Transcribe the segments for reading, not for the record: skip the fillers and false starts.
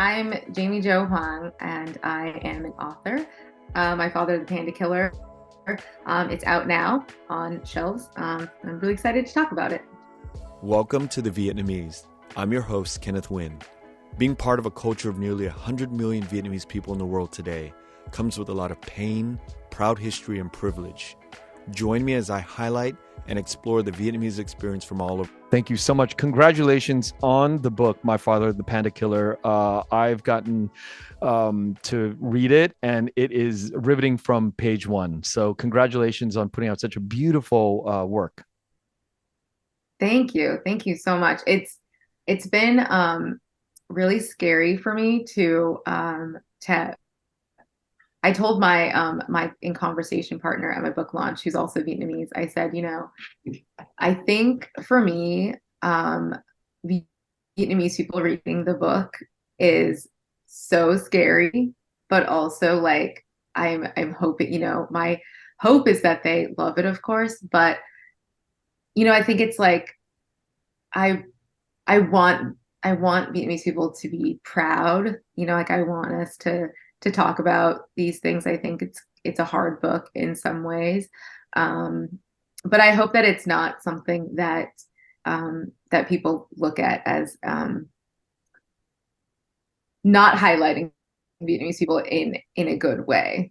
I'm Jamie Jo Hoang, and I am an author. My father, the Panda Killer. It's out now on shelves. I'm really excited to talk about it. Welcome to The Vietnamese. I'm your host, Kenneth Nguyen. Being part of a culture of nearly 100 million Vietnamese people in the world today comes with a lot of pain, proud history, and privilege. Join me as I highlight and explore the Vietnamese experience from all over. Thank you so much. Congratulations on the book, My Father, the Panda Killer. I've gotten to read it, and it is riveting from page one. So congratulations on putting out such a beautiful work. Thank you. Thank you so much. It's been really scary for me to I told my in conversation partner at my book launch, who's also Vietnamese, I said, I think for me, Vietnamese people reading the book is so scary, but also like I'm hoping, my hope is that they love it, of course, but I think it's like I I want I want Vietnamese people to be proud. Like I want us to talk about these things. I think it's a hard book in some ways. Um, but I hope that it's not something that people look at as not highlighting Vietnamese people in a good way.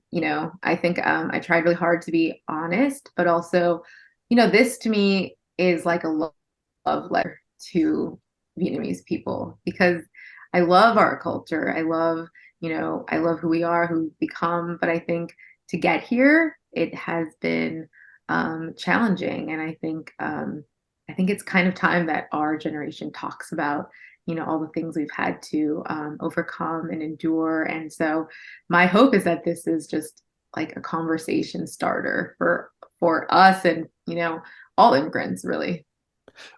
I think I tried really hard to be honest, but also, this to me is like a love letter to Vietnamese people because I love our culture. I love who we are, who we've become. But I think to get here, it has been challenging, and I think it's kind of time that our generation talks about all the things we've had to overcome and endure. And so my hope is that this is just like a conversation starter for us and all immigrants, really.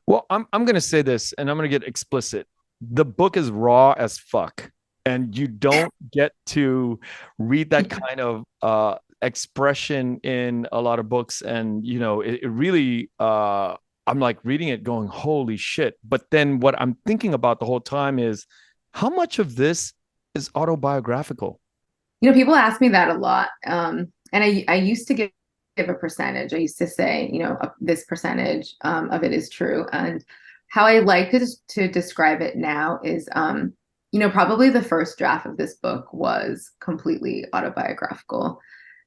Well, I'm going to say this, and I'm going to get explicit. The book is raw as fuck, and you don't get to read that kind of expression in a lot of books. And it really I'm like reading it going, holy shit. But then what I'm thinking about the whole time is how much of this is autobiographical? People ask me that a lot. And I used to give a percentage. I used to say, this percentage of it is true. And how I like to describe it now is, probably the first draft of this book was completely autobiographical.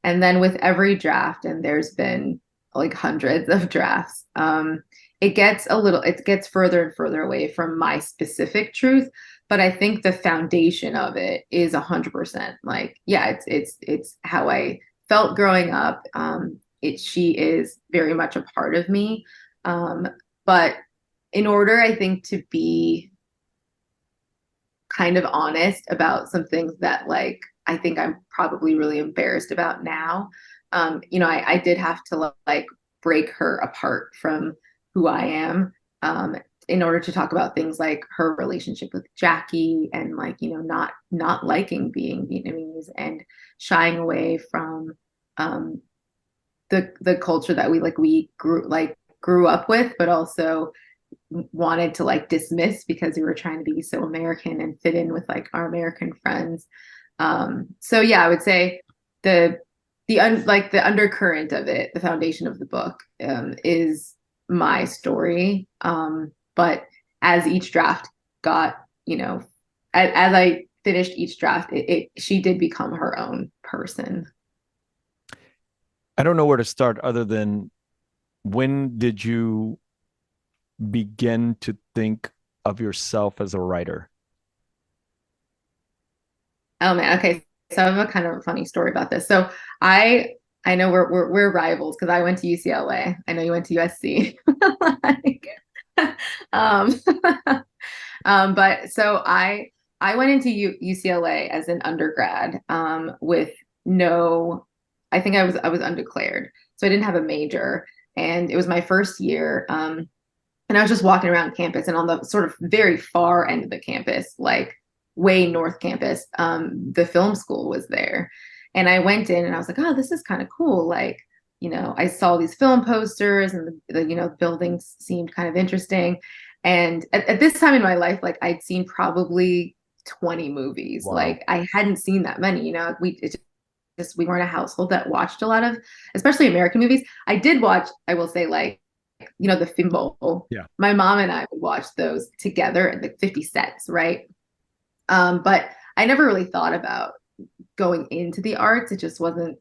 And then with every draft, and there's been like hundreds of drafts, it gets further and further away from my specific truth. But I think the foundation of it is 100% like, yeah, it's how I felt growing up. She is very much a part of me. But in order, I think, to be kind of honest about some things that like I think I'm probably really embarrassed about now. I did have to like break her apart from who I am, in order to talk about things like her relationship with Jackie and like, not liking being Vietnamese and shying away from the culture that we grew up with, but also wanted to like dismiss because we were trying to be so American and fit in with like our American friends. So yeah, I would say the undercurrent of it, the foundation of the book, is my story. But as each draft got, as I finished each draft, she did become her own person. I don't know where to start other than when did you begin to think of yourself as a writer? Oh man, okay. So I have a kind of a funny story about this. So I know we're rivals because I went to UCLA. I know you went to USC. Like, um, but so I went into UCLA as an undergrad, with no, I think I was undeclared, so I didn't have a major, and it was my first year. And I was just walking around campus, and on the sort of very far end of the campus, like way north campus, the film school was there. And I went in and I was like, oh, this is kind of cool. Like, I saw these film posters and the buildings seemed kind of interesting. And at this time in my life, like I'd seen probably 20 movies. Wow. Like I hadn't seen that many, we weren't a household that watched a lot of, especially American movies. I did watch, I will say, like, the Fimbo. Yeah. My mom and I would watch those together at like 50 cents, right? But I never really thought about going into the arts. It just wasn't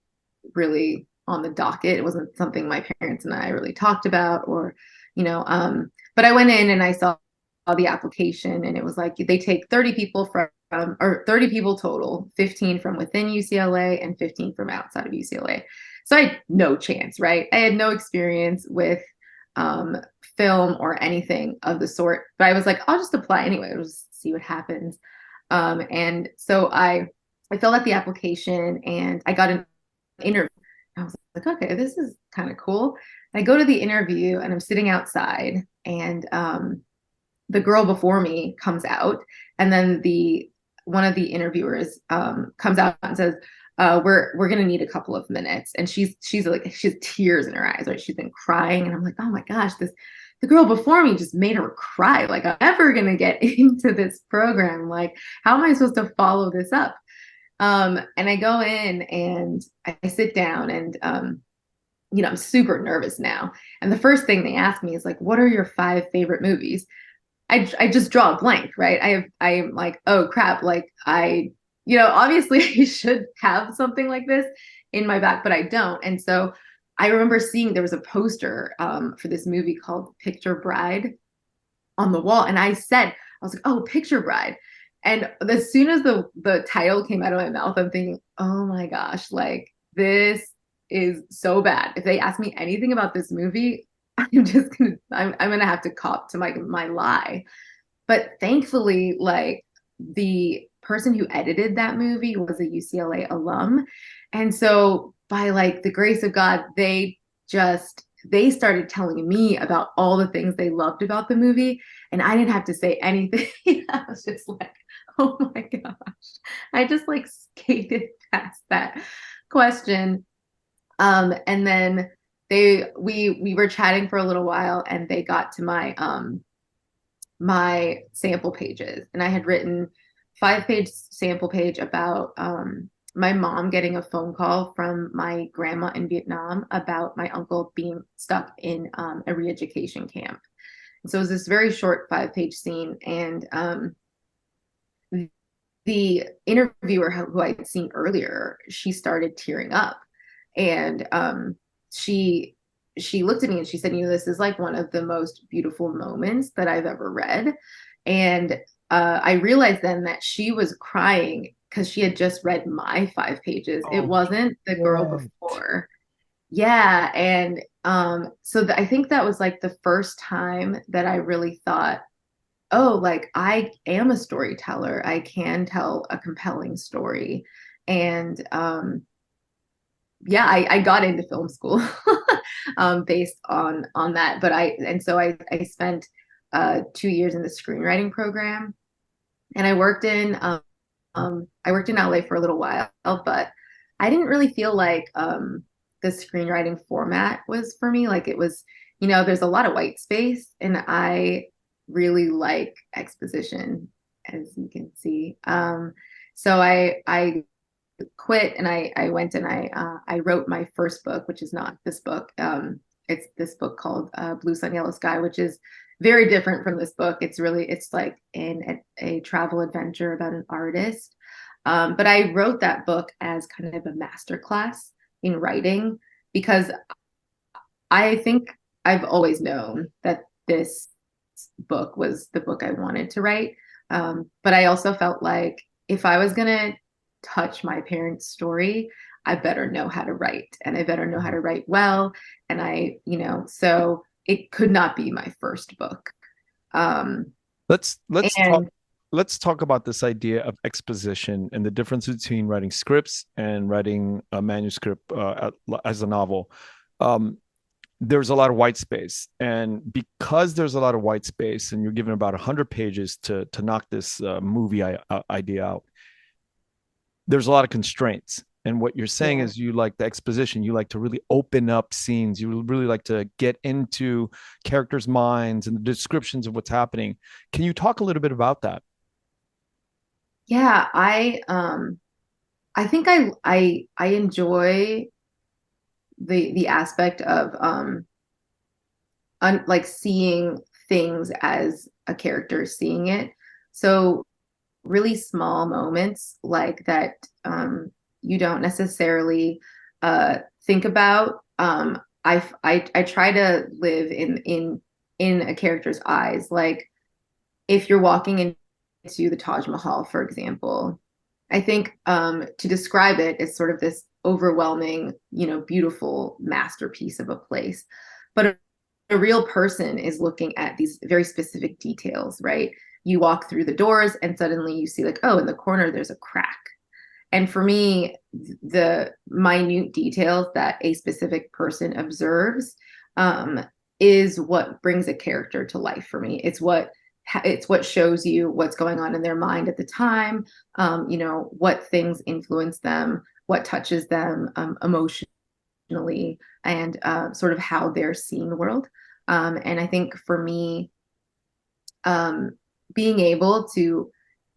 really on the docket. It wasn't something my parents and I really talked about, or, but I went in and I saw the application, and it was like they take 30 people or 30 people total, 15 from within UCLA and 15 from outside of UCLA. So I had no chance, right? I had no experience with um, film or anything of the sort, but I was like, I'll just apply anyway. I'll just see what happens. And so I filled out the application and I got an interview. I was like, okay, this is kind of cool. I go to the interview and I'm sitting outside, and the girl before me comes out, and then the one of the interviewers comes out and says, we're gonna need a couple of minutes. And she's like, she has tears in her eyes, right? She's been crying, and I'm like, oh my gosh, the girl before me just made her cry. Like, I'm never gonna get into this program. Like, how am I supposed to follow this up? And I go in and I sit down, and I'm super nervous now. And the first thing they ask me is like, what are your 5 favorite movies? I just draw a blank, right? I'm like, oh crap, like obviously I should have something like this in my back, but I don't. And so I remember seeing there was a poster for this movie called Picture Bride on the wall, and I was like, oh, Picture Bride. And as soon as the title came out of my mouth, I'm thinking, oh my gosh, like this is so bad. If they ask me anything about this movie, I'm gonna have to cop to my lie. But thankfully, like the person who edited that movie was a UCLA alum. And so by like the grace of God, they started telling me about all the things they loved about the movie. And I didn't have to say anything. I was just like, oh my gosh. I just like skated past that question. And then we were chatting for a little while, and they got to my sample pages, and I had written 5-page sample page about my mom getting a phone call from my grandma in Vietnam about my uncle being stuck in a re-education camp. And so it was this very short 5-page scene, and the interviewer who I'd seen earlier, she started tearing up, and she looked at me and she said, this is like one of the most beautiful moments that I've ever read. And I realized then that she was crying because she had just read my 5 pages. It Oh, wasn't the girl what? before. Yeah. And so I think that was like the first time that I really thought, oh, like I am a storyteller. I can tell a compelling story. And yeah, I got into film school based on that. But I spent 2 years in the screenwriting program, and I worked in LA for a little while, but I didn't really feel like the screenwriting format was for me. Like it was, there's a lot of white space, and I really like exposition, as you can see. So I quit, and I went and I wrote my first book, which is not this book. It's this book called Blue Sun Yellow Sky, which is very different from this book. It's like a travel adventure about an artist. But I wrote that book as kind of a masterclass in writing, because I think I've always known that this book was the book I wanted to write. But I also felt like if I was going to touch my parents' story, I better know how to write, and I better know how to write well. And so it could not be my first book. Um, Let's talk and let's talk about this idea of exposition and the difference between writing scripts and writing a manuscript as a novel. Um, there's a lot of white space, and because there's a lot of white space, and you're given about 100 pages to knock this movie idea out, there's a lot of constraints. And what you're saying yeah. is you like the exposition, you like to really open up scenes, you really like to get into characters' minds and the descriptions of what's happening. Can you talk a little bit about that? Yeah, I think I enjoy the aspect of like seeing things as a character is seeing it. So really small moments like that you don't necessarily think about. I try to live in a character's eyes. Like if you're walking into the Taj Mahal, for example, I think to describe it is sort of this overwhelming, beautiful masterpiece of a place. But a real person is looking at these very specific details, right? You walk through the doors and suddenly you see, like, oh, in the corner there's a crack. And for me, the minute details that a specific person observes um, is what brings a character to life for me. It's what shows you what's going on in their mind at the time, what things influence them, what touches them emotionally, and sort of how they're seeing the world. And I think for me, um, being able to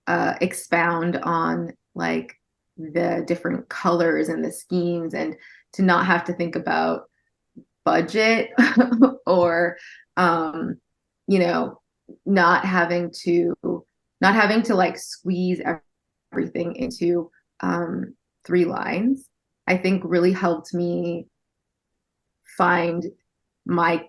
expound on like the different colors and the schemes, and to not have to think about budget or um, you know not having to like squeeze everything into 3 lines, I think really helped me find my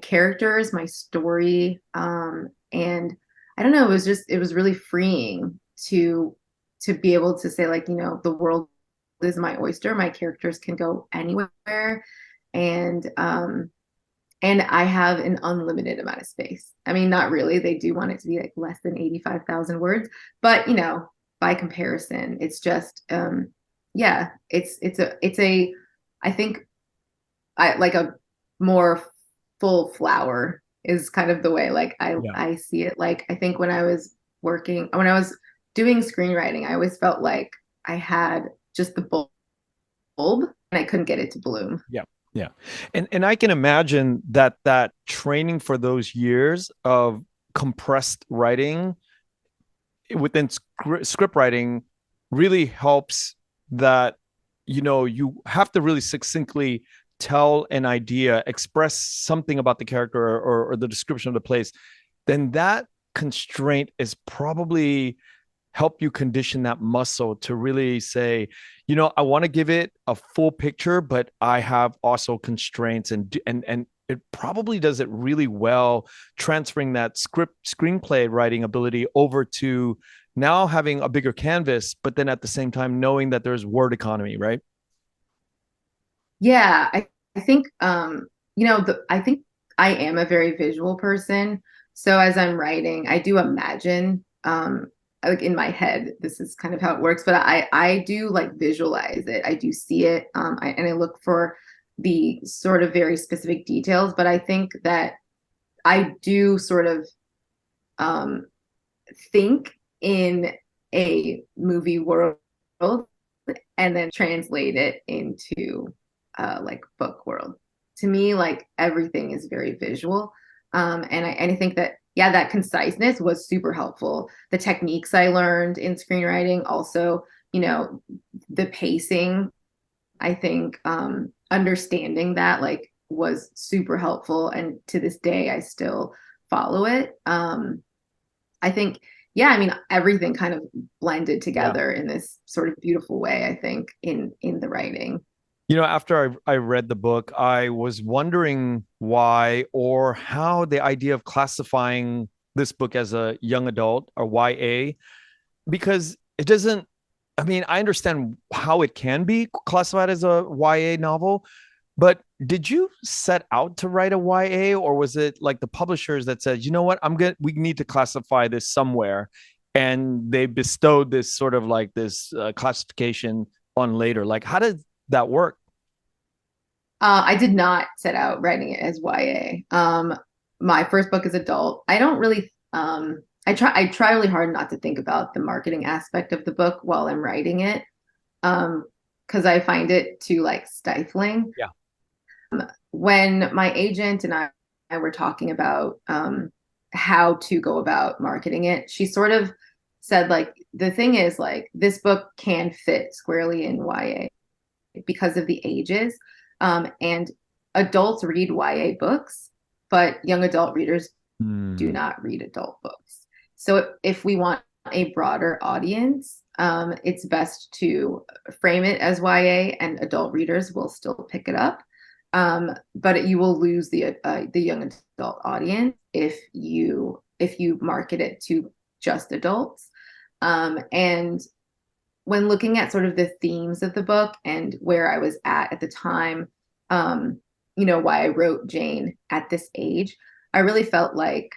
characters, my story, and I don't know, it was really freeing to be able to say, like, the world is my oyster, my characters can go anywhere, and I have an unlimited amount of space. I mean, not really. They do want it to be like less than 85,000 words, but by comparison, it's just yeah, it's a I think I like a more full flower is kind of the way like I Yeah. I see it. Like I think when I was doing screenwriting, I always felt like I had just the bulb and I couldn't get it to bloom. Yeah. Yeah. And I can imagine that training for those years of compressed writing within script writing really helps that you have to really succinctly tell an idea, express something about the character or the description of the place, then that constraint is probably help you condition that muscle to really say, I want to give it a full picture, but I have also constraints, and it probably does it really well, transferring that screenplay writing ability over to now having a bigger canvas, but then at the same time knowing that there's word economy, right? Yeah, I think I think I am a very visual person. So as I'm writing, I do imagine like in my head, this is kind of how it works, but I do like visualize it. I do see it, and I look for the sort of very specific details, but I think that I do sort of um think in a movie world and then translate it into like book world. To me, like everything is very visual, and I think that yeah, that conciseness was super helpful. The techniques I learned in screenwriting, also, the pacing. I think understanding that like was super helpful, and to this day, I still follow it. I think, yeah, I mean, everything kind of blended Yeah. together in this sort of beautiful way, I think, in the writing. After I read the book, I was wondering why or how the idea of classifying this book as a young adult or YA, because it doesn't, I mean, I understand how it can be classified as a YA novel, but did you set out to write a YA, or was it like the publishers that said, what, we need to classify this somewhere, and they bestowed this sort of like this classification on later? Like, how did that work? I did not set out writing it as YA. My first book is adult. I don't really I try really hard not to think about the marketing aspect of the book while I'm writing it. Because I find it too like stifling. Yeah. When my agent and I were talking about how to go about marketing it, she sort of said like the thing is like this book can fit squarely in YA because of the ages. And adults read YA books, but young adult readers do Hmm. not read adult books. So if we want a broader audience, it's best to frame it as YA, and adult readers will still pick it up. But you will lose the young adult audience if you market it to just adults. And when looking at sort of the themes of the book and where I was at the time, why I wrote Jane at this age, I really felt like,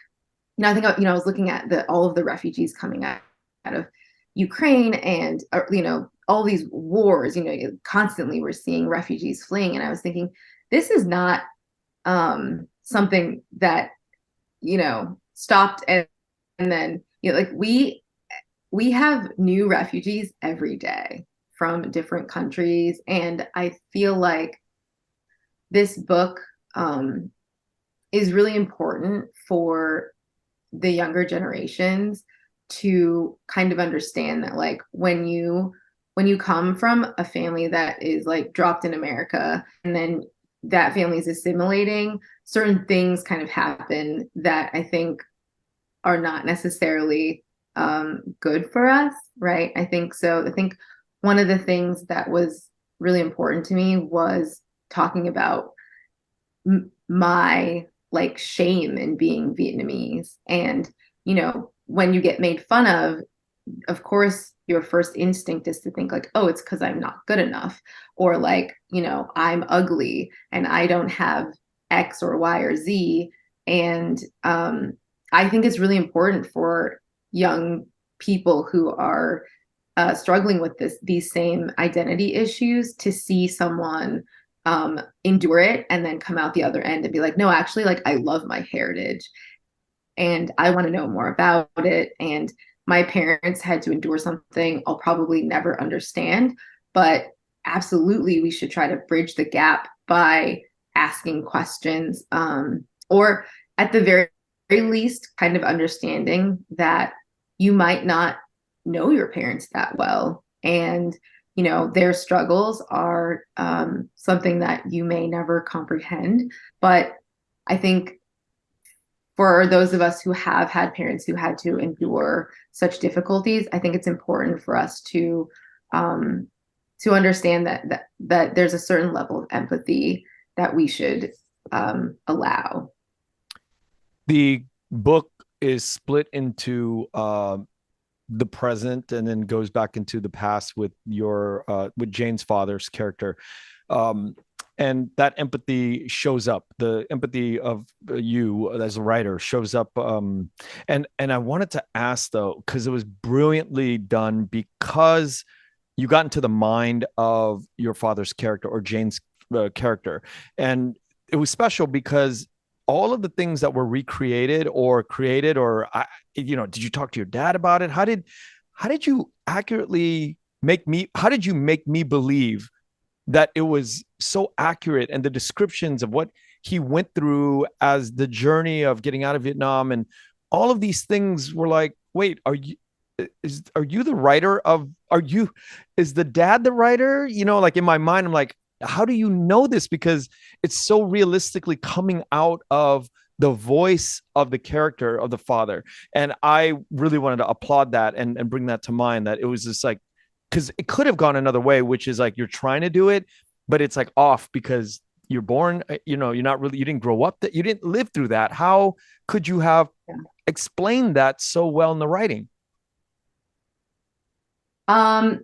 I think, I was looking at all of the refugees coming out of Ukraine and, all these wars, constantly we're seeing refugees fleeing. And I was thinking, this is not something that, stopped and then, like we have new refugees every day from different countries. And I feel like this book is really important for the younger generations to kind of understand that, like, when you come from a family that is like dropped in America and then that family is assimilating, certain things kind of happen that I think are not necessarily good for us, right? I think so. I think one of the things that was really important to me was talking about my like shame in being Vietnamese. And, when you get made fun of course, your first instinct is to think like, oh, it's because I'm not good enough, or like, I'm ugly and I don't have X or Y or Z. And I think it's really important for young people who are struggling with these same identity issues to see someone endure it and then come out the other end and be like, no, actually, like I love my heritage and I want to know more about it. And my parents had to endure something I'll probably never understand, but absolutely we should try to bridge the gap by asking questions, or at the very least kind of understanding that you might not know your parents that well, and their struggles are something that you may never comprehend. But I think for those of us who have had parents who had to endure such difficulties, I think it's important for us um, to understand that there's a certain level of empathy that we should allow. The book is split into the present and then goes back into the past with with Jane's father's character. Um, and that empathy shows up. The empathy of you as a writer shows up. And I wanted to ask though, because it was brilliantly done, because you got into the mind of your father's character or Jane's character, and it was special because all of the things that were recreated or created, or did you talk to your dad about it? How did you accurately make me? How did you make me believe that it was so accurate, and the descriptions of what he went through as the journey of getting out of Vietnam and all of these things were like, wait, are you the writer of, is the dad the writer? Like in my mind, I'm like, how do you know this? Because it's so realistically coming out of the voice of the character of the father. And I really wanted to applaud that and bring that to mind, that it was just like, because it could have gone another way, which is like you're trying to do it, but it's like off because you're born, you're not really, you didn't grow up, that you didn't live through that. How could you have Yeah. explained that so well in the writing? Um,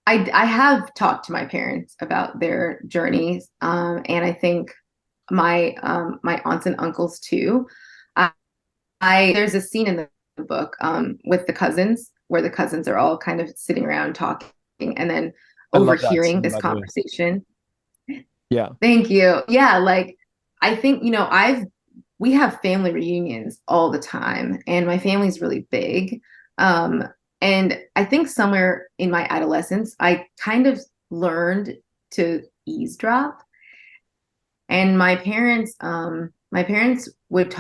I have talked to my parents about their journeys, and I think my aunts and uncles too. I, I there's a scene in the book with the cousins where the cousins are all kind of sitting around talking and then I love that overhearing scene, this by the way. conversation. Yeah. Thank you. Yeah, like I think, we have family reunions all the time and my family's really big. Um, and I think somewhere in my adolescence, I kind of learned to eavesdrop. And my parents would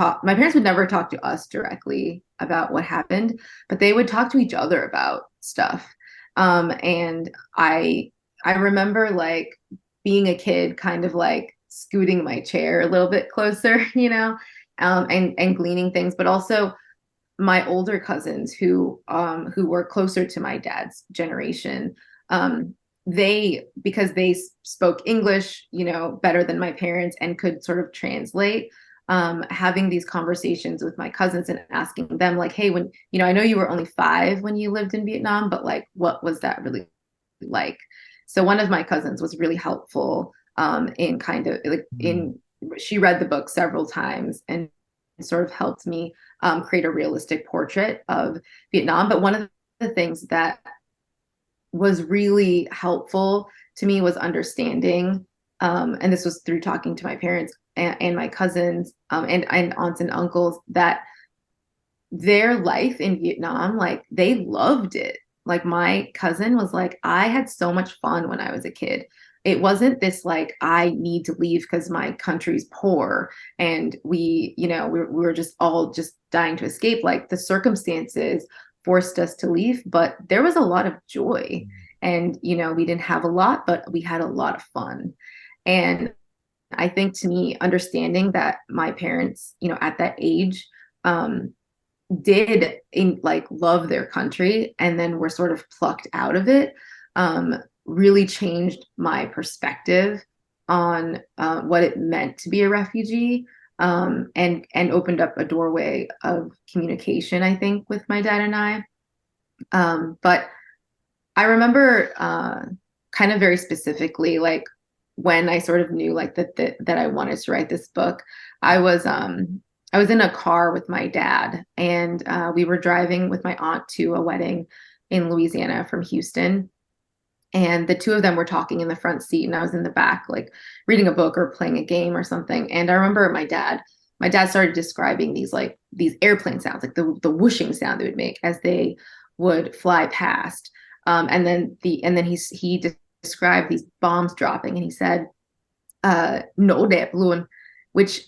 never talk to us directly about what happened, but they would talk to each other about stuff. And I remember like being a kid, kind of like scooting my chair a little bit closer, and gleaning things, but also my older cousins who were closer to my dad's generation, they, because they spoke English, better than my parents and could sort of translate, having these conversations with my cousins and asking them like, hey, when, I know you were only 5 when you lived in Vietnam, but like, what was that really like? So one of my cousins was really helpful, in kind of like in, she read the book several times and sort of helped me, create a realistic portrait of Vietnam. But one of the things that was really helpful to me was understanding, and this was through talking to my parents and my cousins, and aunts and uncles, that their life in Vietnam, like they loved it. Like my cousin was like, I had so much fun when I was a kid. It wasn't this like, I need to leave because my country's poor and we were just all just dying to escape. Like the circumstances forced us to leave, but there was a lot of joy. And, we didn't have a lot, but we had a lot of fun. And I think to me, understanding that my parents, at that age, did like love their country and then were sort of plucked out of it, really changed my perspective on, what it meant to be a refugee, and opened up a doorway of communication, I think, with my dad and I. But I remember, kind of very specifically, like when I sort of knew like that I wanted to write this book. I was in a car with my dad, and we were driving with my aunt to a wedding in Louisiana from Houston. And the two of them were talking in the front seat, and I was in the back, like reading a book or playing a game or something. And I remember my dad started describing these airplane sounds, like the whooshing sound they would make as they would fly past. And then he described these bombs dropping, and he said, "No đẹp luôn," which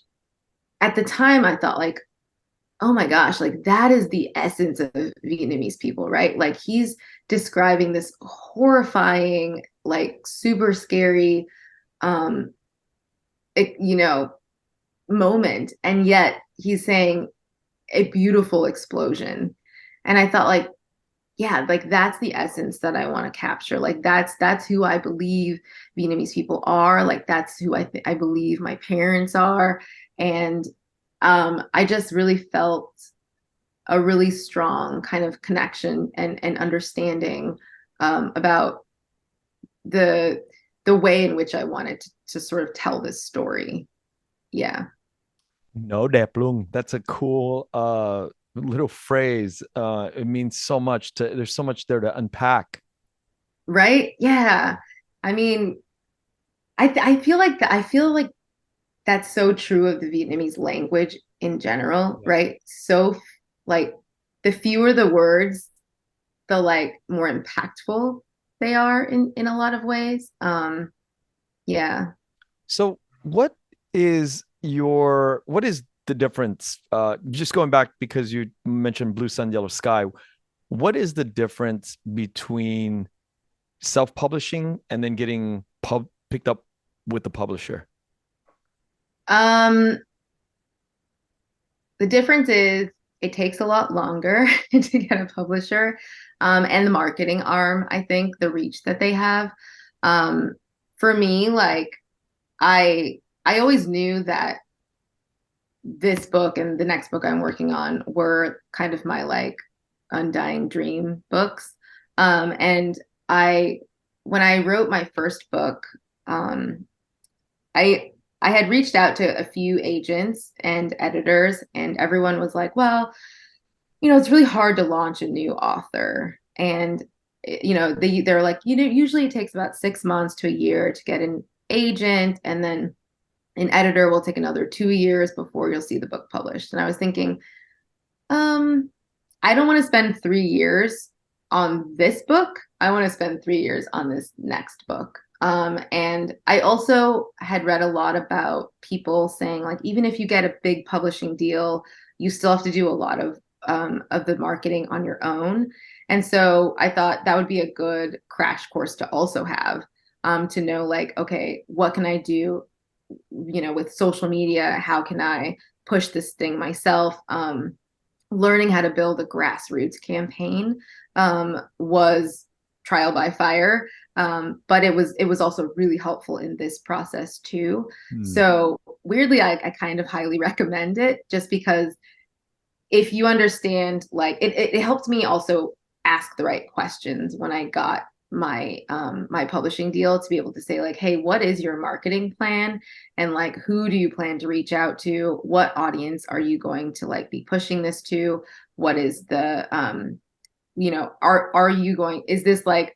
at the time I thought like, oh my gosh, like that is the essence of Vietnamese people, right? Like he's describing this horrifying, like super scary, um, it, moment, and yet he's saying a beautiful explosion. And I thought like, yeah, like that's the essence that I want to capture. Like that's who I believe Vietnamese people are. Like that's who I believe my parents are. And I just really felt a really strong kind of connection and understanding, about the way in which I wanted to sort of tell this story. Yeah. No đẹp luôn. That's a cool little phrase. It means so much there's so much there to unpack. Right? Yeah. I mean, I feel like that's so true of the Vietnamese language in general, Yeah. right? So like the fewer the words, the like more impactful they are in a lot of ways. Yeah. So what is the difference? Just going back because you mentioned Blue Sun, Yellow Sky, what is the difference between self-publishing and then getting picked up with the publisher? Um, the difference is it takes a lot longer to get a publisher, and the marketing arm, I think, the reach that they have. Um, for me, like I always knew that this book and the next book I'm working on were kind of my like undying dream books. And I, when I wrote my first book, um, I I had reached out to a few agents and editors, and everyone was like, "Well, it's really hard to launch a new author." And they're like, usually it takes about 6 months to a year to get an agent, and then an editor will take another 2 years before you'll see the book published. And I was thinking, um, I don't want to spend 3 years on this book. I want to spend 3 years on this next book. And I also had read a lot about people saying, like, even if you get a big publishing deal, you still have to do a lot of of the marketing on your own. And so I thought that would be a good crash course to also have, to know like, okay, what can I do, with social media? How can I push this thing myself? Learning how to build a grassroots campaign was trial by fire. But it was also really helpful in this process too. Hmm. So weirdly, I kind of highly recommend it, just because if you understand, like it helped me also ask the right questions when I got my publishing deal, to be able to say like, hey, what is your marketing plan, and like who do you plan to reach out to, what audience are you going to like be pushing this to, what is the are you going, is this like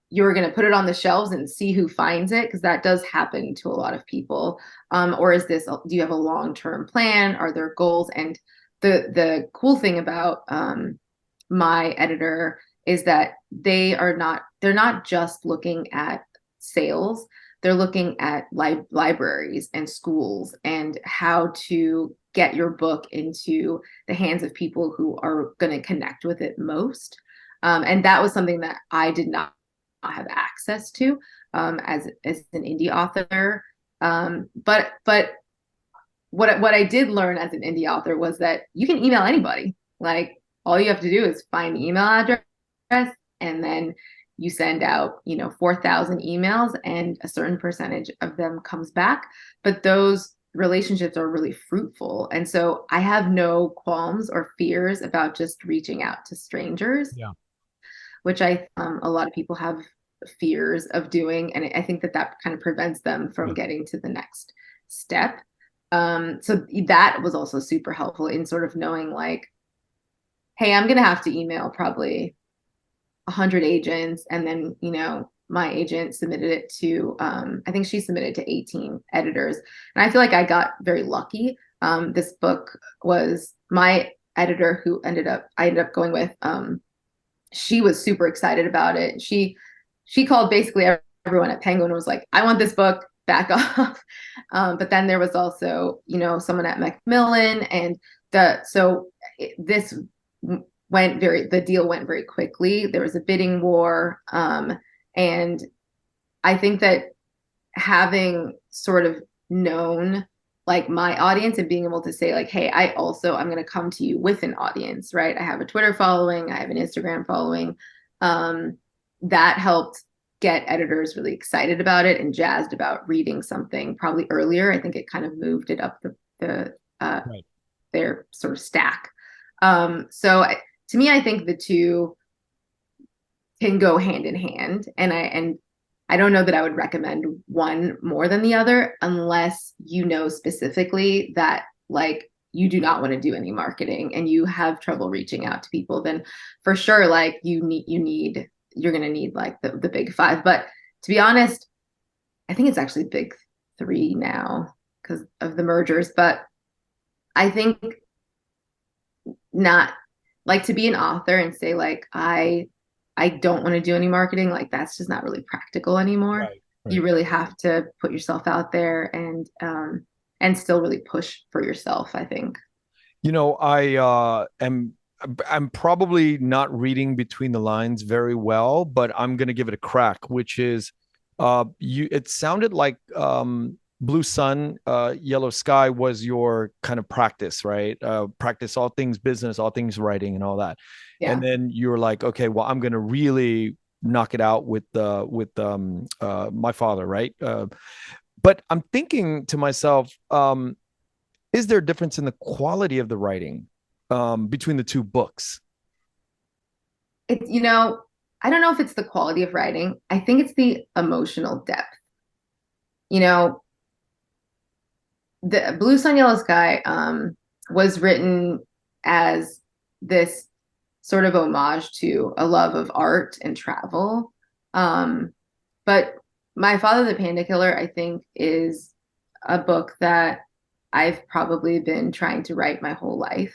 you're going to put it on the shelves and see who finds it, because that does happen to a lot of people, or is this, do you have a long-term plan, are there goals? And the cool thing about my editor is that they're not just looking at sales, they're looking at libraries and schools and how to get your book into the hands of people who are going to connect with it most. And that was something that I did not have access to, as an indie author. But what I did learn as an indie author was that you can email anybody. Like, all you have to do is find the email address, and then you send out 4,000 emails, and a certain percentage of them comes back. But those relationships are really fruitful, and so I have no qualms or fears about just reaching out to strangers, Yeah. which a lot of people have fears of doing, and I think that kind of prevents them from Right. getting to the next step. So that was also super helpful in sort of knowing like, hey, I'm gonna have to email probably 100 agents, and then my agent submitted it to, I think she submitted to 18 editors, and I feel like I got very lucky. This book was my editor who I ended up going with. She was super excited about it. She called basically everyone at Penguin and was like, I want this book, back off. But then there was also someone at Macmillan, and this the deal went very quickly. There was a bidding war, and I think that having sort of known like my audience and being able to say like, hey, I'm going to come to you with an audience, right? I have a Twitter following, I have an Instagram following. That helped get editors really excited about it and jazzed about reading something probably earlier. I think it kind of moved it up Right. their sort of stack. To me, I think the two can go hand in hand, and I don't know that I would recommend one more than the other, unless specifically that like you do not want to do any marketing and you have trouble reaching out to people. Then for sure, like you're going to need like the big five. But to be honest, I think it's actually big three now because of the mergers. But I think not, like, to be an author and say like I don't want to do any marketing, like that's just not really practical anymore. Right. You really have to put yourself out there and still really push for yourself, I think. I'm probably not reading between the lines very well, but I'm going to give it a crack, which is it sounded like Blue Sun, Yellow Sky was your kind of practice, right? Practice all things business, all things writing and all that. Yeah. And then you're like, okay, well, I'm going to really knock it out with My Father, right? But I'm thinking to myself, is there a difference in the quality of the writing between the two books? It's, I don't know if it's the quality of writing. I think it's the emotional depth. The Blue Sun Yellow Sky was written as this sort of homage to a love of art and travel. But My Father the Panda Killer, I think, is a book that I've probably been trying to write my whole life.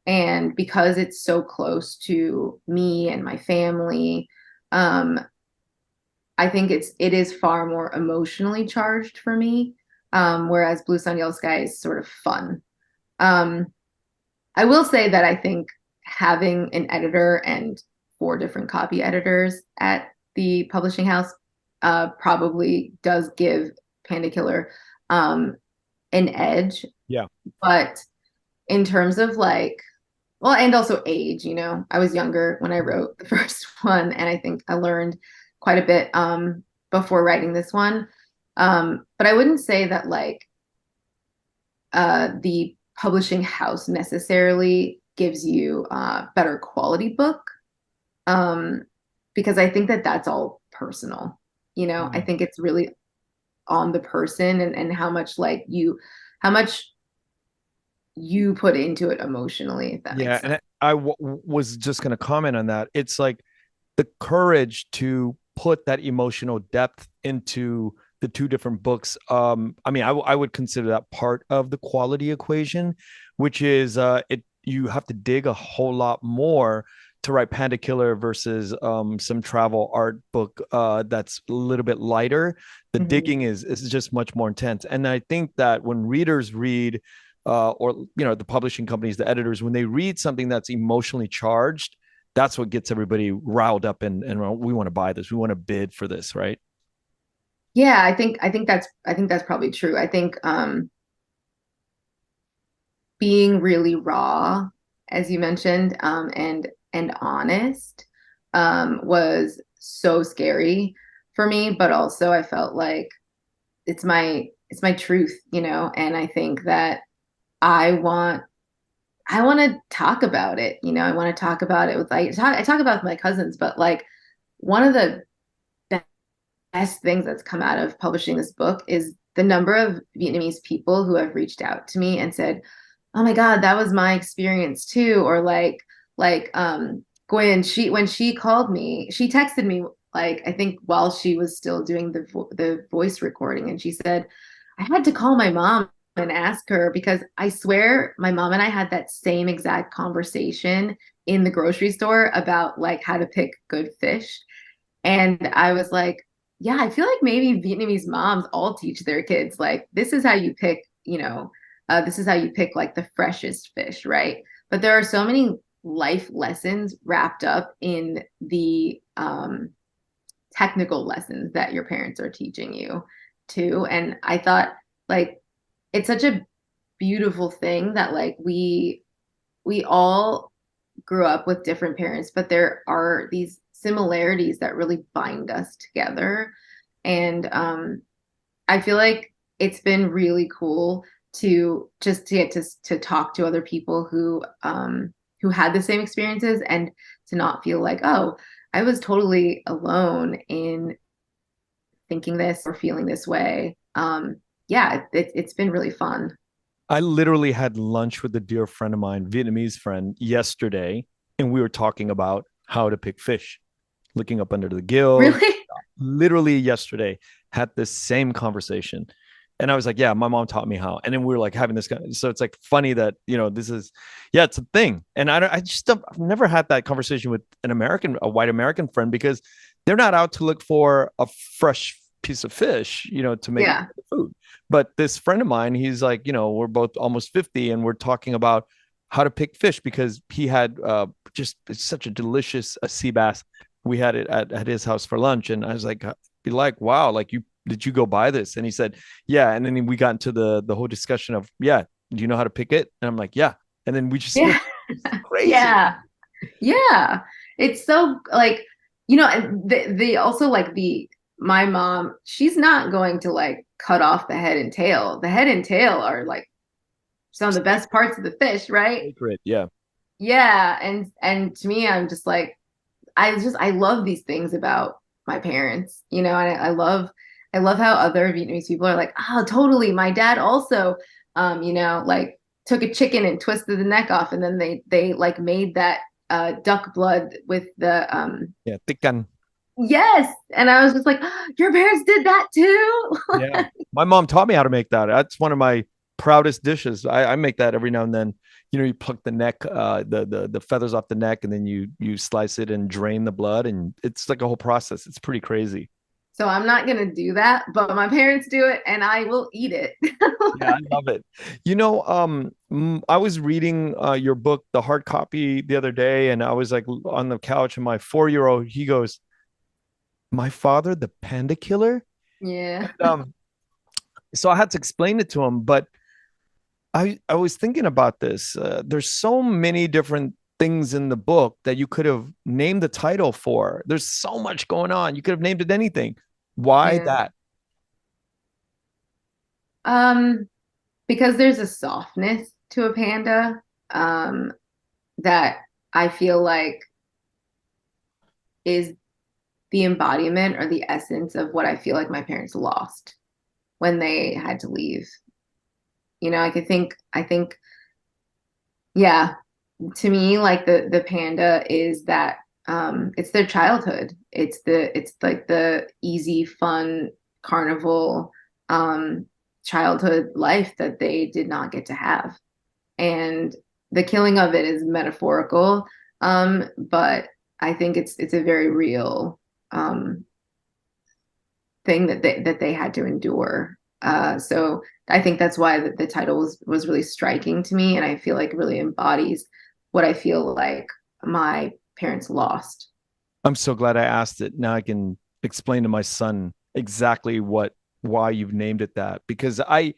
And because it's so close to me and my family, I think it is far more emotionally charged for me. Whereas Blue Sun Yellow Sky is sort of fun. I will say that I think having an editor and four different copy editors at the publishing house probably does give Panda Killer um, an edge. Yeah. But in terms of like, well, and also age, I was younger when I wrote the first one, and I think I learned quite a bit before writing this one. But I wouldn't say that like the publishing house necessarily gives you a better quality book, um, because I think that that's all personal. I Mm. think it's really on the person and how much you put into it emotionally, if that Yeah, makes sense. and was just going to comment on that. It's like the courage to put that emotional depth into the two different books. I mean, I would consider that part of the quality equation, which is it you have to dig a whole lot more to write Panda Killer versus some travel art book that's a little bit lighter. The Mhm. digging is just much more intense, and I think that when readers read or the publishing companies, the editors, when they read something that's emotionally charged, that's what gets everybody riled up and we want to buy this, we want to bid for this, right? Yeah, I think that's probably true. I think being really raw, as you mentioned, and honest, was so scary for me, but also I felt like it's my truth, and I think that I want I want to talk about it, I want to talk about it with I talk about it with my cousins, but like one of the best things that's come out of publishing this book is the number of Vietnamese people who have reached out to me and said, "Oh my God, that was my experience too." Or Gwen, when she called me, she texted me like I think while she was still doing the voice recording, and she said, "I had to call my mom and ask her because I swear my mom and I had that same exact conversation in the grocery store about like how to pick good fish." And I was like, yeah, I feel like maybe Vietnamese moms all teach their kids like this is how you pick, this is how you pick like the freshest fish, right? But there are so many life lessons wrapped up in the technical lessons that your parents are teaching you too. And I thought like it's such a beautiful thing that like we all grew up with different parents, but there are these similarities that really bind us together. And I feel like it's been really cool to just to get to talk to other people who had the same experiences and to not feel like, oh, I was totally alone in thinking this or feeling this way. Yeah, it's been really fun. I literally had lunch with a dear friend of mine, Vietnamese friend, yesterday, and we were talking about how to pick fish, looking up under the gills. Really? Literally yesterday, had this same conversation. And I was like, yeah, my mom taught me how. And then we were like having this. So it's like funny that, this is, yeah, it's a thing. And I've never had that conversation with a white American friend because they're not out to look for a fresh piece of fish, to make Yeah. food. But this friend of mine, he's like, we're both almost 50 and we're talking about how to pick fish because he had just it's such a delicious sea bass. We had it at his house for lunch. And I was like, be like, wow, like did you go buy this? And he said, yeah. And then we got into the whole discussion of, yeah, do you know how to pick it? And I'm like, yeah. And then we just went Yeah. crazy. Yeah. Yeah. It's so like, and the also like the my mom, she's not going to like cut off the head and tail. The head and tail are like some of the best parts of the fish, right? Sacred. Yeah. Yeah. And to me, I'm just like, I love these things about my parents, and I love how other Vietnamese people are like, oh, totally. My dad also, like took a chicken and twisted the neck off, and then they like made that duck blood with the Yeah. Tikan. yes, and I was just like, oh, your parents did that too. Yeah. My mom taught me how to make that. That's one of my proudest dishes. I make that every now and then. You pluck the neck, the feathers off the neck, and then you slice it and drain the blood, and it's like a whole process. It's pretty crazy. So I'm not gonna do that, but my parents do it and I will eat it. Yeah, I love it. I was reading your book, the hard copy, the other day, and I was like on the couch, and my 4-year-old, he goes, "My father, the panda killer?" Yeah. And, so I had to explain it to him, but I was thinking about this. There's so many different things in the book that you could have named the title for. There's so much going on. You could have named it anything. Why Yeah. that? Um, because there's a softness to a panda, that I feel like is the embodiment or the essence of what I feel like my parents lost when they had to leave. Like I think, yeah, to me, like the panda is that it's their childhood. It's like the easy, fun carnival childhood life that they did not get to have. And the killing of it is metaphorical, but I think it's a very real um thing that they had to endure. So I think that's why the title was really striking to me, and I feel like it really embodies what I feel like my parents lost. I'm so glad I asked it. Now I can explain to my son exactly why you've named it that, because it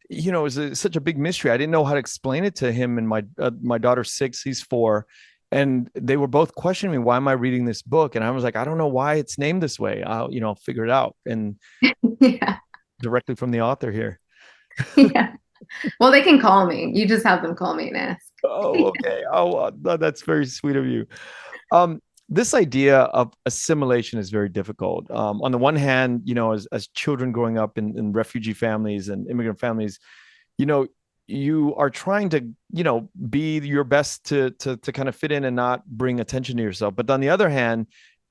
was such a big mystery. I didn't know how to explain it to him, and my daughter's 6, he's 4, and they were both questioning me, why am I reading this book? And I was like, I don't know why it's named this way. I'll figure it out. And Yeah, directly from the author here. yeah. Well, they can call me. You just have them call me and ask. Oh, okay. Oh, that's very sweet of you. Um, this idea of assimilation is very difficult. On the one hand, as children growing up in refugee families and immigrant families, you know, you are trying to, be your best to kind of fit in and not bring attention to yourself. But on the other hand,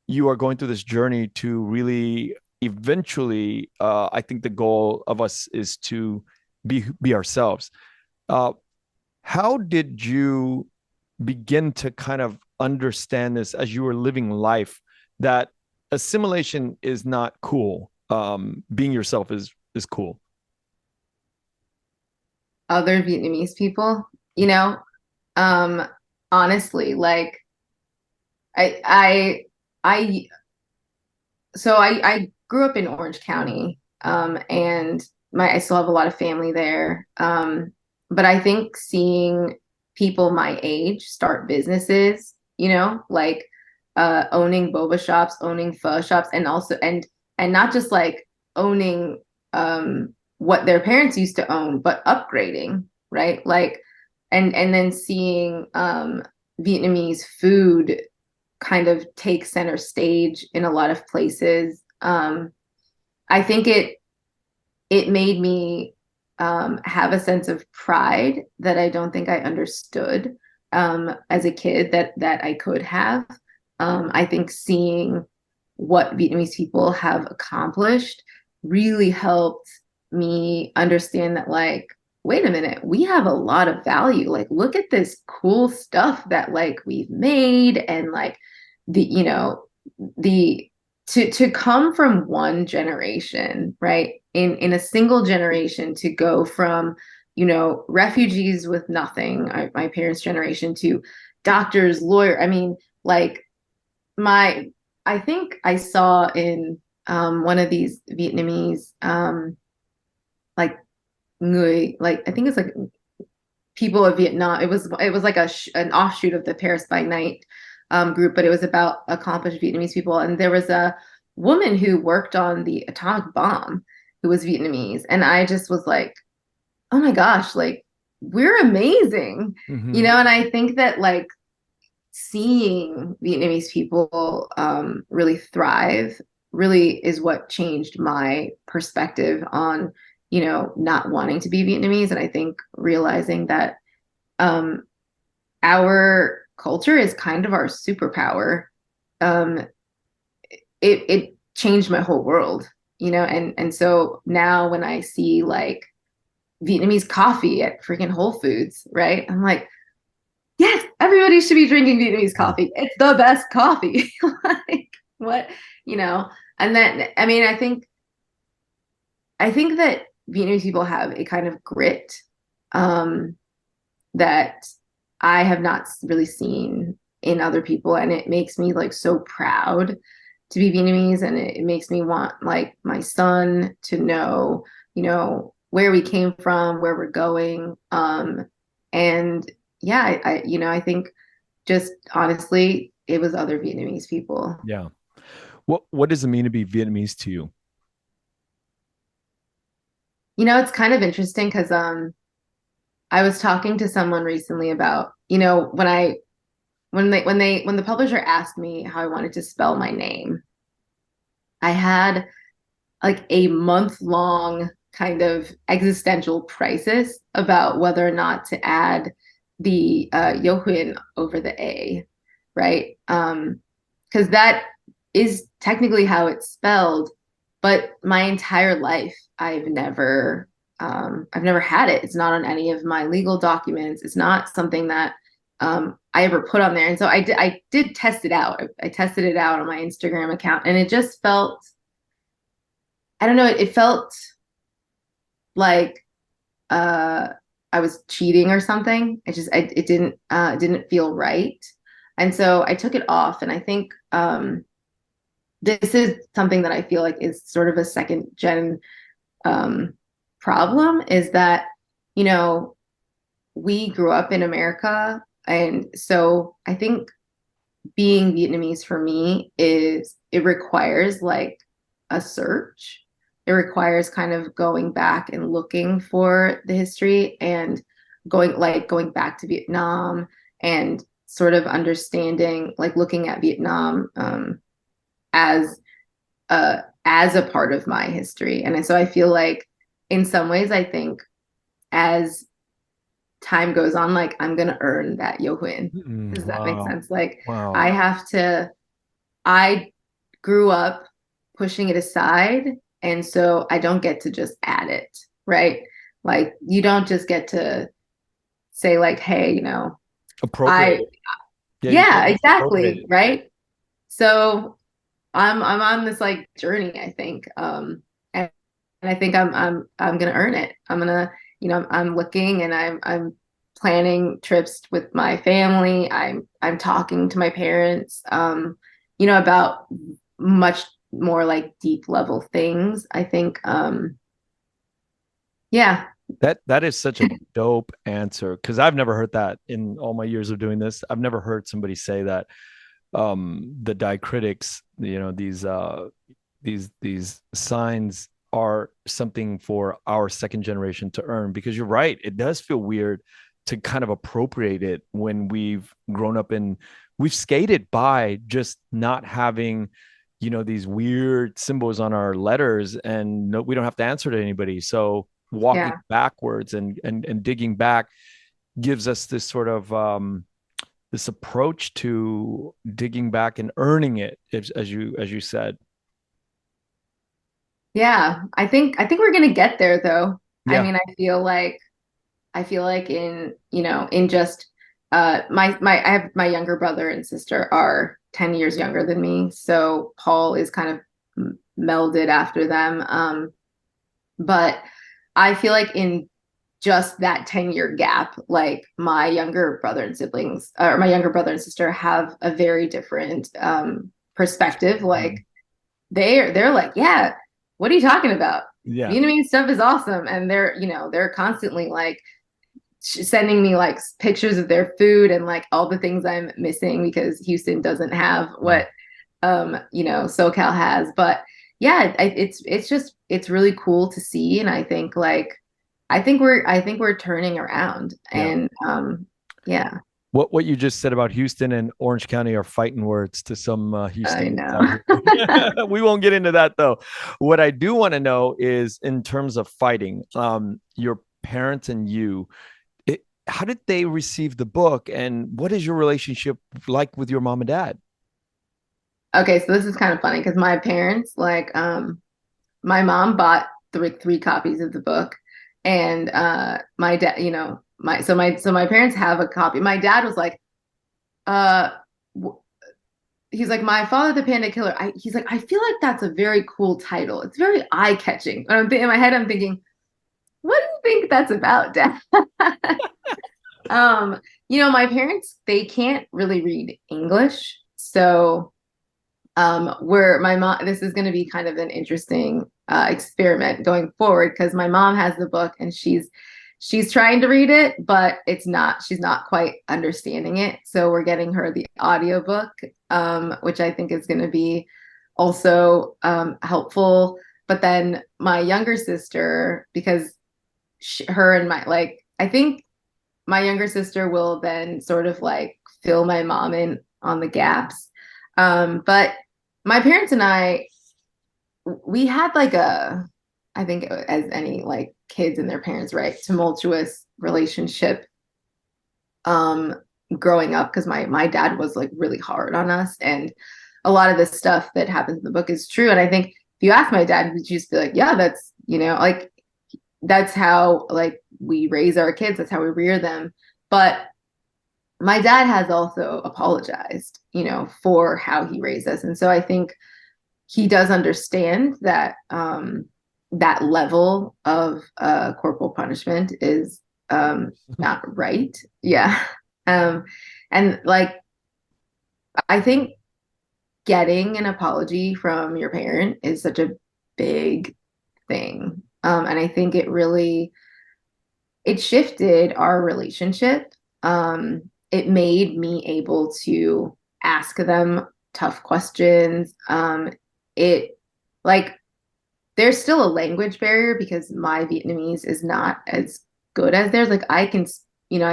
you are going through this journey to really eventually, I think the goal of us is to be ourselves. Uh, how did you begin to kind of understand this as you were living life, that assimilation is not cool? Being yourself is cool. Other Vietnamese people, you know, um, honestly, like I, I, I, I grew up in Orange County, and I still have a lot of family there. But I think seeing people my age start businesses, like owning boba shops, owning pho shops, and also and not just like owning what their parents used to own, but upgrading, right? Like, and then seeing Vietnamese food kind of take center stage in a lot of places. I think it made me have a sense of pride that I don't think I understood as a kid that I could have. I think seeing what Vietnamese people have accomplished really helped me understand that, like, wait a minute, we have a lot of value. Like, look at this cool stuff that like we've made, and like the you know the to come from one generation, right, in a single generation, to go from refugees with nothing, my parents' generation, to doctors, lawyer. I mean, like, my I think I saw in one of these Vietnamese like người, like I think it's like people of Vietnam. It was like an offshoot of the Paris by Night group, but it was about accomplished Vietnamese people. And there was a woman who worked on the atomic bomb who was Vietnamese, and I just was like, oh my gosh, like, we're amazing, Mm-hmm. And I think that, like, seeing Vietnamese people really thrive really is what changed my perspective on, not wanting to be Vietnamese. And I think realizing that um, our culture is kind of our superpower. Um, it changed my whole world, and so now when I see like Vietnamese coffee at freaking Whole Foods, right? I'm like, yes, everybody should be drinking Vietnamese Yeah. coffee. It's the best coffee. Like, what, you know, and then, I mean, I think that Vietnamese people have a kind of grit, um, that I have not really seen in other people. And it makes me like so proud to be Vietnamese. And it makes me want like my son to know, where we came from, where we're going. And yeah, I think just honestly, it was other Vietnamese people. Yeah. What does it mean to be Vietnamese to you? It's kind of interesting because I was talking to someone recently about, when the publisher asked me how I wanted to spell my name, I had like a month long kind of existential crisis about whether or not to add the Yohuin over the A, right? Because that is technically how it's spelled, but my entire life I've never had it. It's not on any of my legal documents. It's not something that I ever put on there. And so I did test it out. I tested it out on my Instagram account, and it just felt, I don't know, it felt like uh I was cheating or something. It didn't feel right. And so I took it off, and I think this is something that I feel like is sort of a second gen um problem, is that, you know, we grew up in America, and so I think being Vietnamese for me is it requires like a search. It requires kind of going back and looking for the history, and going back to Vietnam, and sort of understanding, like looking at Vietnam as a part of my history. And so I feel like in some ways, I think as time goes on, like I'm gonna earn that Yohuin. Does that make Wow. sense? Like Wow. I have to, I grew up pushing it aside, and so I don't get to just add it, right? Like you don't just get to say like, hey, Appropriate. I Yeah, you yeah, can't just appropriate exactly, it. right? So I'm on this like journey, I think. And I think I'm gonna earn it. I'm gonna, I'm looking, and I'm planning trips with my family. I'm talking to my parents, about much more like deep level things. I think, yeah, That is such a dope answer because I've never heard that in all my years of doing this. I've never heard somebody say that the diacritics, these signs are something for our second generation to earn, because you're right, it does feel weird to kind of appropriate it when we've skated by just not having these weird symbols on our letters, and no, we don't have to answer to anybody. So walking yeah, backwards and digging back gives us this sort of this approach to digging back and earning it, as you said. yeah. I think we're gonna get there though. I Yeah. mean, I feel like in just I have my younger brother and sister are 10 years younger than me. So Paul is kind of melded after them. But I feel like in just that 10-year gap, like my younger brother and sister have a very different perspective. Like they're like, yeah, what are you talking about? Yeah. Vietnamese stuff is awesome. And they're constantly like sending me like pictures of their food and like all the things I'm missing, because Houston doesn't have Yeah. what SoCal has. But yeah, it's really cool to see, and I think like I think we're turning around, Yeah. and yeah, What you just said about Houston and Orange County are fighting words to some I Houstonians out know. here. We won't get into that though. What I do want to know is, in terms of fighting, your parents and you, how did they receive the book, and what is your relationship like with your mom and dad? Okay, so this is kind of funny because my parents like my mom bought three copies of the book, and my dad, my parents have a copy. My dad was like, uh he's like, My Father the Panda Killer. He's like, I feel like that's a very cool title. It's very eye-catching. And in my head, I'm thinking, what do you think that's about, Dad? Um, my parents, they can't really read English. So where my mom, this is going to be kind of an interesting experiment going forward because my mom has the book and she's trying to read it, but she's not quite understanding it. So we're getting her the audiobook, which I think is going to be also helpful. But then my younger sister, because her and my, like, I think my younger sister will then sort of like fill my mom in on the gaps. But my parents and we had like I think as any like kids and their parents, right, tumultuous relationship um, growing up because my dad was like really hard on us. And a lot of the stuff that happens in the book is true. And I think if you ask my dad, he'd just be like, yeah, that's, like, that's how like we raise our kids, that's how we rear them. But my dad has also apologized, for how he raised us. And so I think he does understand that that level of corporal punishment is not right. Yeah. Um, and like, I think getting an apology from your parent is such a big thing. And I think it shifted our relationship. It made me able to ask them tough questions. It like there's still a language barrier because my Vietnamese is not as good as theirs. Like I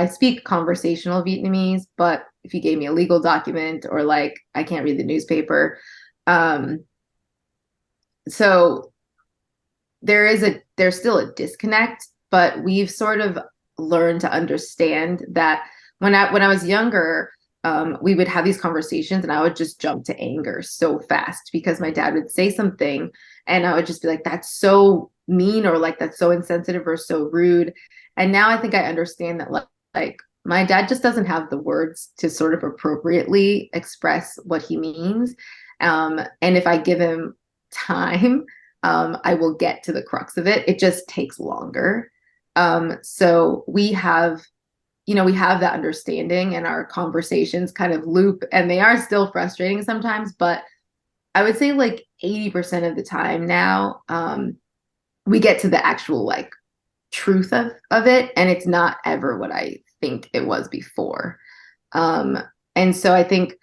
speak conversational Vietnamese, but if you gave me a legal document or like I can't read the newspaper. Um, so there's still a disconnect, but we've sort of learned to understand that when I was younger, we would have these conversations and I would just jump to anger so fast because my dad would say something and I would just be like, that's so mean, or like that's so insensitive or so rude. And now I think I understand that like my dad just doesn't have the words to sort of appropriately express what he means. And if I give him time, I will get to the crux of it. It just takes longer. So we have that understanding and our conversations kind of loop and they are still frustrating sometimes, but I would say like 80% of the time now, we get to the actual like truth of it. And it's not ever what I think it was before. Um, and so I think,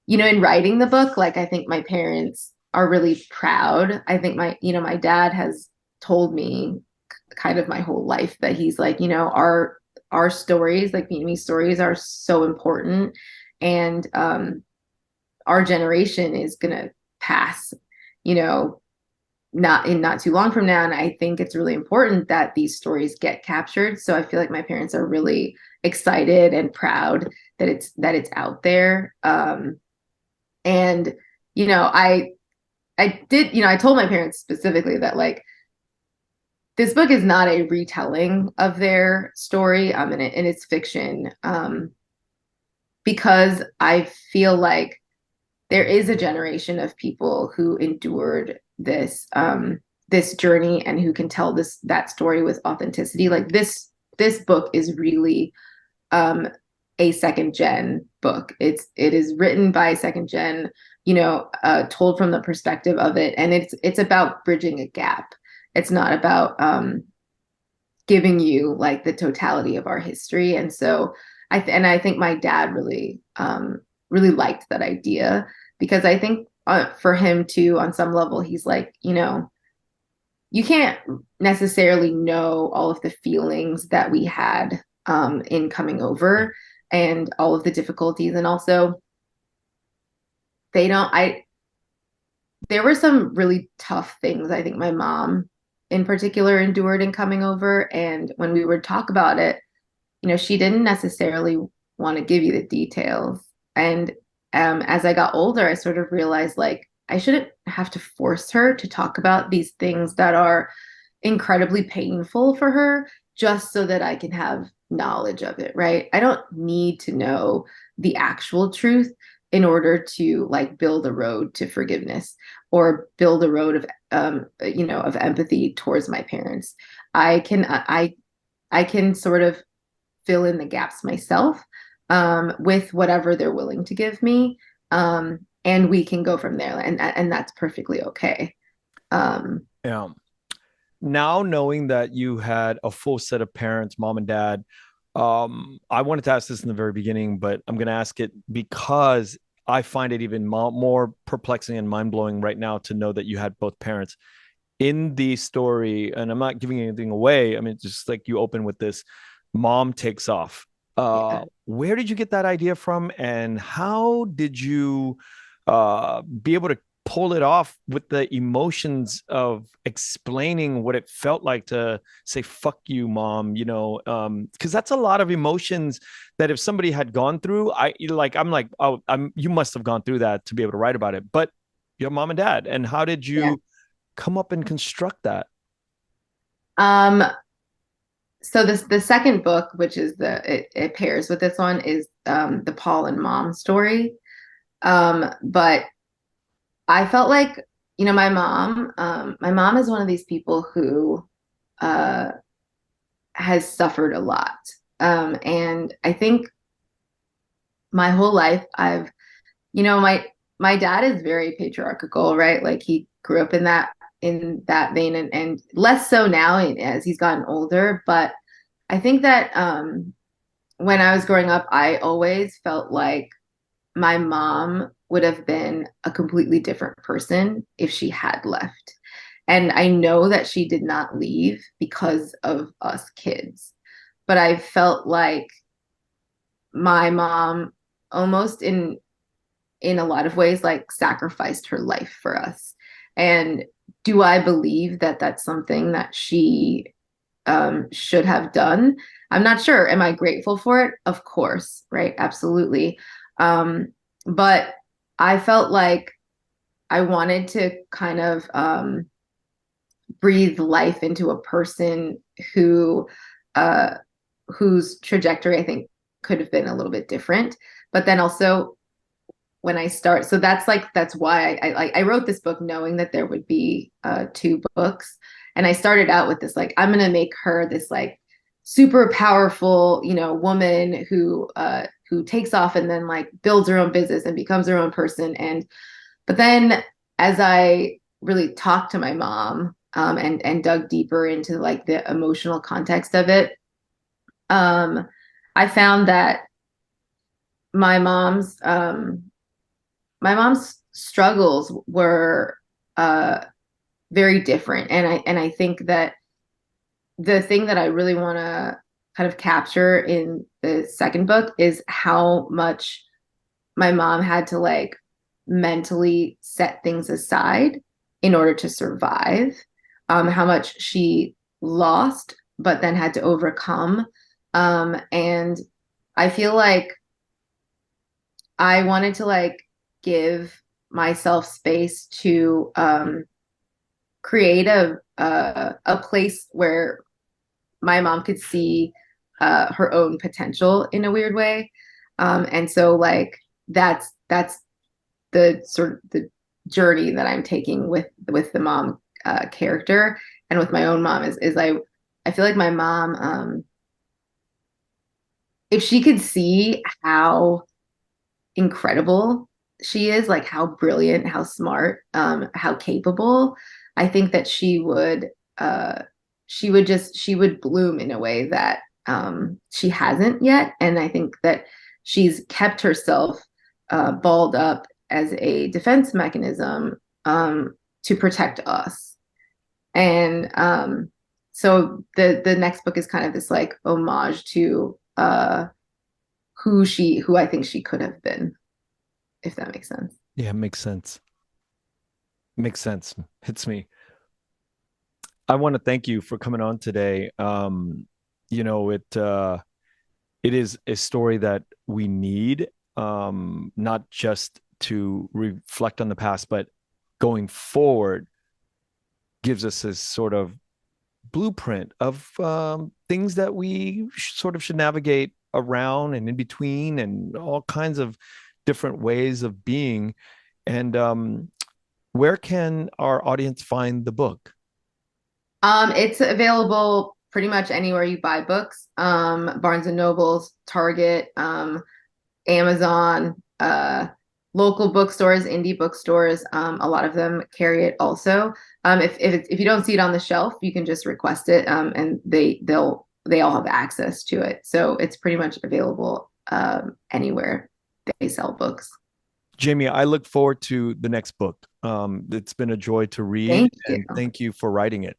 in writing the book, like I think my parents are really proud. I think my dad has told me kind of my whole life that he's like, our stories, like Vietnamese stories, are so important, and our generation is gonna pass, not too long from now. And I think it's really important that these stories get captured. So I feel like my parents are really excited and proud that it's out there. And I told my parents specifically that like this book is not a retelling of their story, and it's fiction, because I feel like there is a generation of people who endured this journey and who can tell that story with authenticity. Like this book is really a second gen book. It is written by a second gen, told from the perspective of it, and it's about bridging a gap. It's not about giving you like the totality of our history. And so I think my dad really liked that idea, because I think for him too, on some level, he's like, you can't necessarily know all of the feelings that we had in coming over and all of the difficulties. And also there were some really tough things I think my mom in particular endured in coming over. And when we would talk about it, she didn't necessarily want to give you the details. And as I got older, I sort of realized like I shouldn't have to force her to talk about these things that are incredibly painful for her just so that I can have knowledge of it, right? I don't need to know the actual truth, in order to like build a road to forgiveness or build a road of of empathy towards my parents. I can sort of fill in the gaps myself with whatever they're willing to give me. And we can go from there, and that's perfectly okay. Um, Yeah. Now knowing that you had a full set of parents, mom and dad, I wanted to ask this in the very beginning, but I'm going to ask it because I find it even more perplexing and mind blowing right now to know that you had both parents in the story. And I'm not giving anything away. I mean, just like you open with this, mom takes off. yeah. Where did you get that idea from, and how did you be able to pull it off with the emotions of explaining what it felt like to say fuck you mom, because that's a lot of emotions that if somebody had gone through, I'm like, oh, you must have gone through that to be able to write about it. But your mom and dad, and how did Yeah. you come up and construct that? Um, so the second book, which is it pairs with this one, is the Paul and Mom story. But I felt like, my mom is one of these people who uh has suffered a lot. And I think my whole life I've, my dad is very patriarchal, right? Like he grew up in that vein, and less so now as he's gotten older. But I think that when I was growing up, I always felt like my mom would have been a completely different person if she had left. And I know that she did not leave because of us kids, but I felt like my mom almost in a lot of ways like sacrificed her life for us. And do I believe that that's something that she should have done? I'm not sure. Am I grateful for it? Of course, right? Absolutely. But I felt like I wanted to kind of breathe life into a person uh, whose trajectory I think could have been a little bit different. But then also when I start, so that's why I wrote this book knowing that there would be two books, and I started out with this like I'm gonna make her this like super powerful woman who takes off and then like builds her own business and becomes her own person. And but then as I really talked to my mom and dug deeper into like the emotional context of it, I found that my mom's um, my mom's struggles were very different, and I think that the thing that I really want to kind of capture in the second book is how much my mom had to like mentally set things aside in order to survive, how much she lost but then had to overcome. And I feel like I wanted to like give myself space to create a place where my mom could see her own potential in a weird way. And so like that's the sort of the journey that I'm taking with the mom character, and with my own mom is I feel like my mom, if she could see how incredible she is, like how brilliant, how smart, how capable, I think that she would bloom in a way that she hasn't yet. And I think that she's kept herself balled up as a defense mechanism to protect us. And so the next book is kind of this like homage to who I think she could have been, if that makes sense. Yeah, makes sense. Makes sense. Hits me. I want to thank you for coming on today. It is a story that we need, not just to reflect on the past, but going forward gives us this sort of blueprint of things that we sort of should navigate around and in between and all kinds of different ways of being. And where can our audience find the book? It's available pretty much anywhere you buy books. Barnes and Nobles, Target, Amazon, local bookstores, indie bookstores. A lot of them carry it also. If you don't see it on the shelf, you can just request it, and they all have access to it. So it's pretty much available anywhere they sell books. Jamie, I look forward to the next book. It's been a joy to read, Thank you. and thank you for writing it.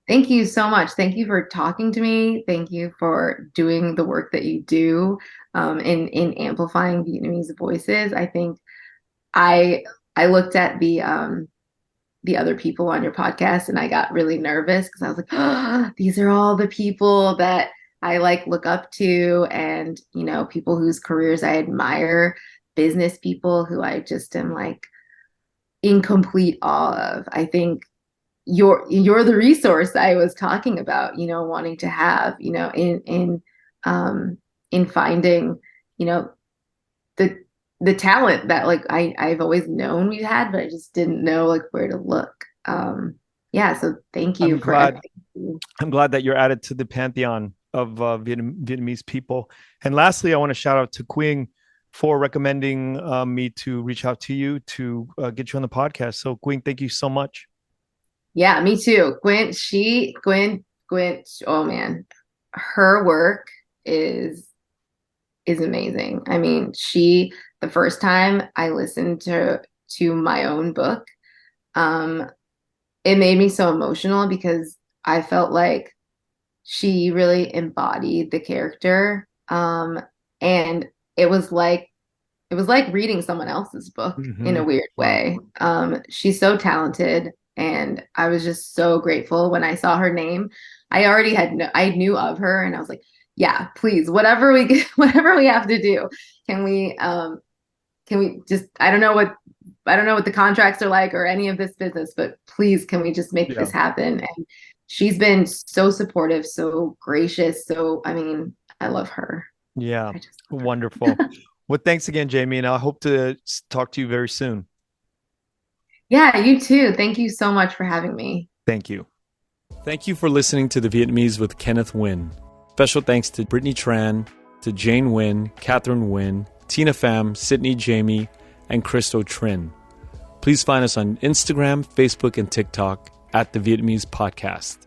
Thank you so much. Thank you for talking to me. Thank you for doing the work that you do in amplifying Vietnamese voices. I think I looked at the other people on your podcast and I got really nervous because I was like, oh, these are all the people that I like look up to, and people whose careers I admire, business people who I just am like in complete awe of. I think you're the resource I was talking about, wanting to have, in finding, the talent that like I've always known we had, but I just didn't know like where to look. Yeah, so thank you I'm for glad. everything. I'm glad that you're added to the pantheon of Vietnamese people. And lastly, I want to shout out to Quing for recommending me to reach out to you to get you on the podcast. So, Quing, thank you so much. Yeah, me too. Gwen, oh man, her work is amazing. I mean, the first time I listened to my own book, um, it made me so emotional because I felt like she really embodied the character. And it was like reading someone else's book in a weird Wow. way. She's so talented, and I was just so grateful when I saw her name. I knew of her, and I was like, yeah, please, whatever we have to do, can we just, I don't know what the contracts are like or any of this business, but please, can we just make Yeah. this happen? And she's been so supportive, so gracious. So, I mean, I love her. Yeah. I just love Wonderful. Well, thanks again, Jamie. And I hope to talk to you very soon. Yeah, you too. Thank you so much for having me. Thank you. Thank you for listening to The Vietnamese with Kenneth Nguyen. Special thanks to Brittany Tran, to Jane Nguyen, Catherine Nguyen, Tina Pham, Sydney Jamie, and Christo Trin. Please find us on Instagram, Facebook, and TikTok at The Vietnamese Podcast.